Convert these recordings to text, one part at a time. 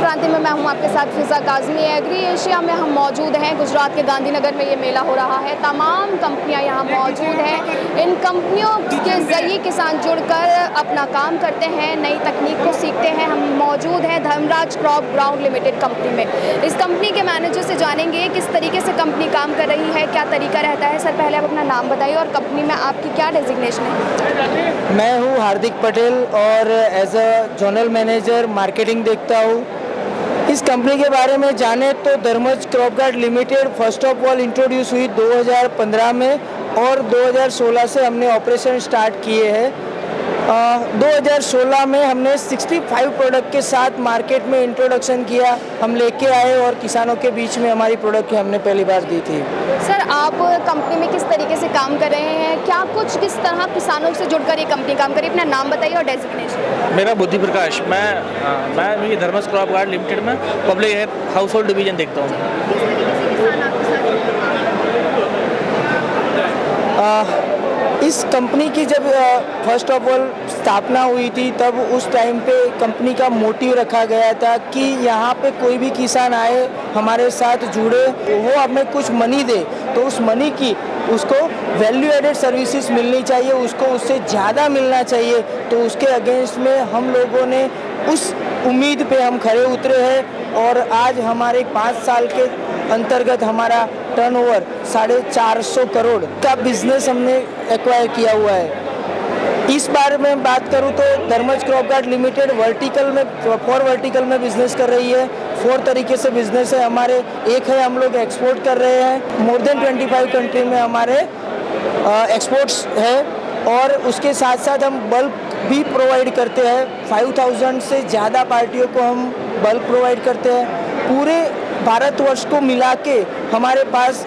क्रांति में मैं हूं आपके साथ फिजा काज़मी। एग्री एशिया में हम मौजूद हैं। गुजरात के गांधीनगर में ये मेला हो रहा है। तमाम कंपनियां यहां मौजूद हैं। इन कंपनियों के ज़रिए किसान जुड़कर अपना काम करते हैं, नई तकनीक को सीखते हैं। हम मौजूद हैं Dharmraj crop ground limited company में। इस कंपनी के मैनेजर से जानेंगे किस तरीके से कंपनी काम कर रही है, क्या तरीका रहता है। सर, पहले आप अपना नाम बताइए और कंपनी में आपकी क्या डेजिग्नेशन है। मैं हूँ हार्दिक पटेल और as a general manager marketing देखता हूँ। इस कंपनी के बारे में जाने तो Dharmraj crop guard limited first of all introduce हुई 2015 में और 2016 से हमने ऑपरेशन स्टार्ट किए हैं। 2016 में हमने 65 प्रोडक्ट के साथ मार्केट में इंट्रोडक्शन किया, हम लेके आए और किसानों के बीच में हमारी प्रोडक्ट की हमने पहली बार दी थी। सर, आप कंपनी में किस तरीके से काम कर रहे हैं, क्या कुछ किस तरह किसानों से जुड़कर ये कंपनी काम कर रही है, अपना नाम बताइए और डेजिग्नेशन। मेरा बुद्धि प्रकाश, मैं ये धर्मराज क्रॉप गार्ड लिमिटेड में पब्लिक हाउस होल्ड डिवीजन देखता हूँ। किस तरीके से किसान आपके साथ इस कंपनी की जब फर्स्ट ऑफ ऑल स्थापना हुई थी तब उस टाइम पे कंपनी का मोटिव रखा गया था कि यहाँ पे कोई भी किसान आए हमारे साथ जुड़े, वो हमें कुछ मनी दे तो उस मनी की उसको वैल्यू एडेड सर्विसेज मिलनी चाहिए, उसको उससे ज़्यादा मिलना चाहिए। तो उसके अगेंस्ट में हम लोगों ने उस उम्मीद पे हम खरे उतरे हैं और आज हमारे 5 साल के अंतर्गत हमारा टर्नओवर 450 करोड़ का बिजनेस हमने एक्वायर किया हुआ है। इस बारे में बात करूं तो Dharmraj crop guard limited vertical में 4 वर्टिकल में बिजनेस कर रही है। 4 तरीके से बिजनेस है हमारे। एक है हम लोग एक्सपोर्ट कर रहे हैं, मोर देन 25 कंट्री में हमारे एक्सपोर्ट्स है और उसके साथ साथ हम बल्क भी प्रोवाइड करते हैं। 5000 से ज़्यादा पार्टियों को हम बल्क प्रोवाइड करते हैं। पूरे भारतवर्ष को मिला के हमारे पास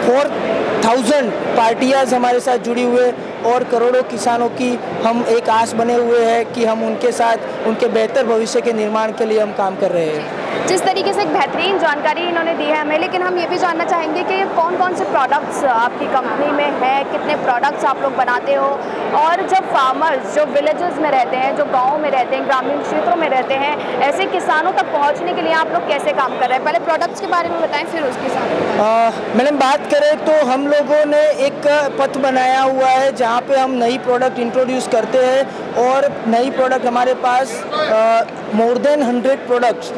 4000 पार्टियाँ हमारे साथ जुड़ी हुए और करोड़ों किसानों की हम एक आस बने हुए हैं कि हम उनके साथ उनके बेहतर भविष्य के निर्माण के लिए हम काम कर रहे हैं। जिस तरीके से एक बेहतरीन जानकारी इन्होंने दी है हमें, लेकिन हम ये भी जानना चाहेंगे कि कौन कौन से प्रोडक्ट्स आपकी कंपनी में है, कितने प्रोडक्ट्स आप लोग बनाते हो और जब फार्मर्स जो विलेजेस में रहते हैं, जो गाँव में रहते हैं, ग्रामीण क्षेत्रों में रहते हैं, ऐसे किसानों तक पहुँचने के लिए आप लोग कैसे काम कर रहे हैं। पहले प्रोडक्ट्स के बारे में बताएं, फिर उसके साथ। मैडम, बात करें तो हम लोगों ने एक पथ बनाया हुआ है जहाँ पे हम नई प्रोडक्ट इंट्रोड्यूस करते हैं और नई प्रोडक्ट हमारे पास मोर देन 100 प्रोडक्ट्स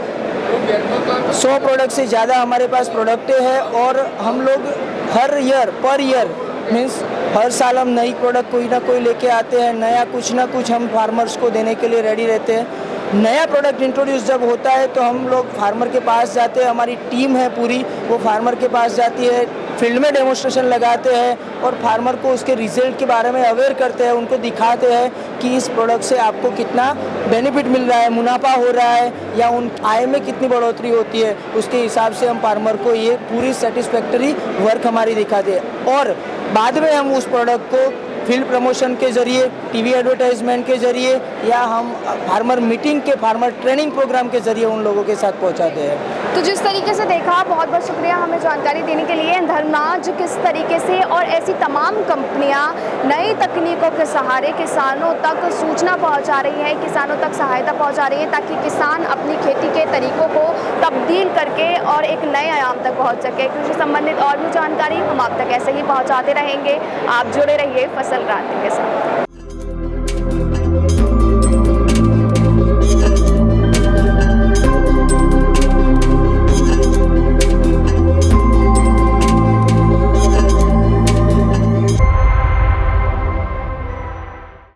100 प्रोडक्ट से ज़्यादा हमारे पास प्रोडक्टें हैं और हम लोग हर ईयर पर ईयर मीन्स हर साल हम नई प्रोडक्ट कोई ना कोई लेके आते हैं। नया कुछ ना कुछ हम फार्मर्स को देने के लिए रेडी रहते हैं। नया प्रोडक्ट इंट्रोड्यूस जब होता है तो हम लोग फार्मर के पास जाते हैं, हमारी टीम है पूरी, वो फार्मर के पास जाती है, फील्ड में डेमोन्स्ट्रेशन लगाते हैं और फार्मर को उसके रिजल्ट के बारे में अवेयर करते हैं, उनको दिखाते हैं कि इस प्रोडक्ट से आपको कितना बेनिफिट मिल रहा है, मुनाफा हो रहा है या उन आय में कितनी बढ़ोतरी होती है। उसके हिसाब से हम फार्मर को ये पूरी सेटिस्फैक्टरी वर्क हमारी दिखाते हैं और बाद में हम उस प्रोडक्ट को फील्ड प्रमोशन के जरिए, टीवी एडवर्टाइजमेंट के जरिए या हम फार्मर मीटिंग के फार्मर ट्रेनिंग प्रोग्राम के जरिए उन लोगों के साथ पहुंचाते हैं। तो जिस तरीके से देखा, बहुत बहुत शुक्रिया हमें जानकारी देने के लिए। धर्मराज किस तरीके से और ऐसी तमाम कंपनियां नई तकनीकों के सहारे किसानों तक सूचना पहुंचा रही है, किसानों तक सहायता पहुंचा रही है ताकि किसान अपनी खेती के तरीकों को तब्दील करके और एक नए आयाम तक पहुँच सके। कृषि संबंधित और भी जानकारी हम आप तक ऐसे ही पहुँचाते रहेंगे। आप जुड़े रहिए फसल क्रांति के साथ।